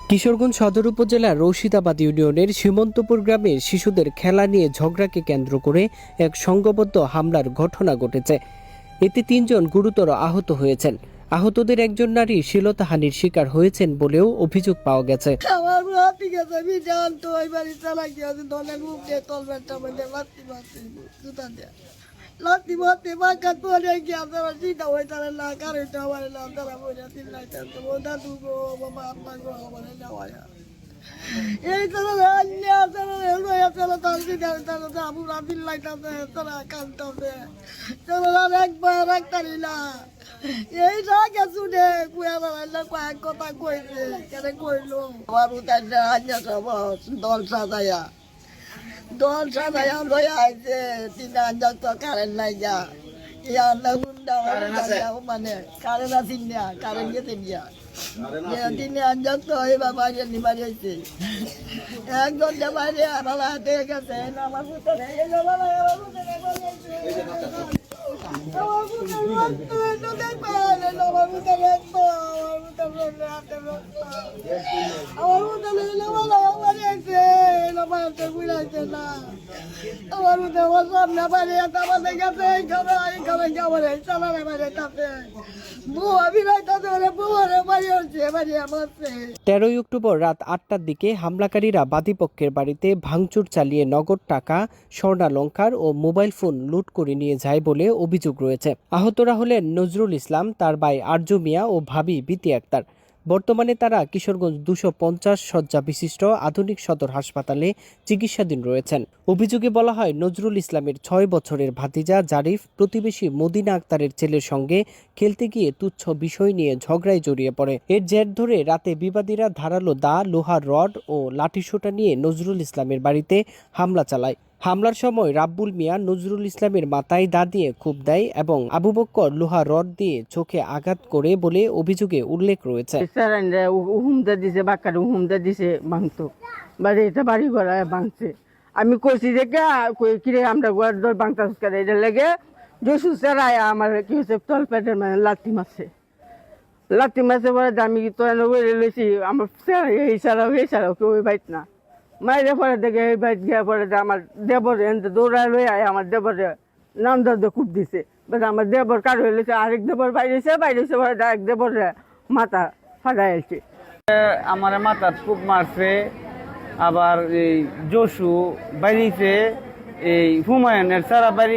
কিশোরগঞ্জ সদর উপজেলার রশিদাবাদ ইউনিয়নের সীমন্তপুর গ্রামের শিশুদের খেলা নিয়ে ঝগড়াকে কেন্দ্র করে এক সংঘবদ্ধ হামলার ঘটনা ঘটেছে। এতে ৩ জন গুরুতর আহত হয়েছেন। আহতদের একজন নারী শ্লীলতাহানির শিকার হয়েছেন বলেও অভিযোগ পাওয়া গেছে। লাতি মাতে বাকাত পরে গিয়া তারা চিন্তা হয়ে তারা না কারে যাওয়ার না তারা বলে দিন লাইতে ও দাদু গো বাবা আব্বা গো বলে যাওয়া এই তারা রান্না তারা লয়া তারা তালকে যাবে তারা আবুরা দিন লাইতাছে তারা কান্দতে তারা একবার একটারি না এই জায়গা শুনে কুয়ারা কয়েক কথা কইছে কেন কইলো আমার উতার রান্না সব দল সাজায়া লয়া আইছে 3 আঞ্জাক তো কারেন্ট নাই যা ইয়াল্লা গুন্ডা মানে কারেন্ট আসিন না কারেন্ট গেছে নিয়া 3 আঞ্জাক তো এই বাবা জানি বাড়িয়েছে একজন বাইরে আমার হাতে গেছে আমার পুত্রে তেরোই অক্টোবর রাত 8টার দিকে হামলাকারীরা বাদীপক্ষের বাড়িতে ভাঙচুর চালিয়ে নগদ টাকা, স্বর্ণালংকার ও মোবাইল ফোন লুট করে নিয়ে যায় বলে অভিযোগ রয়েছে। আহতরা হলেন নজরুল ইসলাম, তার ভাই আরজু মিয়া ও ভাবি বিতি আক্তার। বর্তমানে তারা কিশোরগঞ্জ 250 শয্যা বিশিষ্ট আধুনিক সদর হাসপাতালে চিকিৎসাধীন রয়েছেন। অভিযোগে বলা হয়, নজরুল ইসলামের 6 বছরের ভাতিজা জারিফ প্রতিবেশী মদিনা আক্তারের ছেলের সঙ্গে খেলতে গিয়ে তুচ্ছ বিষয় নিয়ে ঝগড়ায় জড়িয়ে পড়ে। এর জের ধরে রাতে বিবাদীরা ধারালো দা, লোহার রড ও লাঠিসোঁটা নিয়ে নজরুল ইসলামের বাড়িতে হামলা চালায়। হামলার সময় রাব্বুল মিয়া নজরুল ইসলামের মাথায় দা দিয়ে খুব দেয় এবং আবু বক্কর লোহা রড দিয়ে চোখে আঘাত করে বলে অভিযোগে উল্লেখ রয়েছে। আমি কইছি যে কিরে আমরা বাংতা এটা লেগে জসু সেরাই আমার কি হচ্ছে তল পেটের মানে লাথি মারছে পরে আমি তো লইছি আমার এই ছাড়াও কেউ বাইত না মাইরে পরে দেখে এই বাইত গিয়ে পরে আমার দেবরে দৌড়ায় লই আয় আমার দেবরে নাম দর্দ খুব দিছে আমার দেবর কারো হয়েছে আরেক দেবর বাইরেছে পরে এক দেবরে মাথা ফাটাইছে আমার মাথা খুব মারছে। আবার এই জসু বাইরেছে এই হুমায়ুনের সারা বাড়ি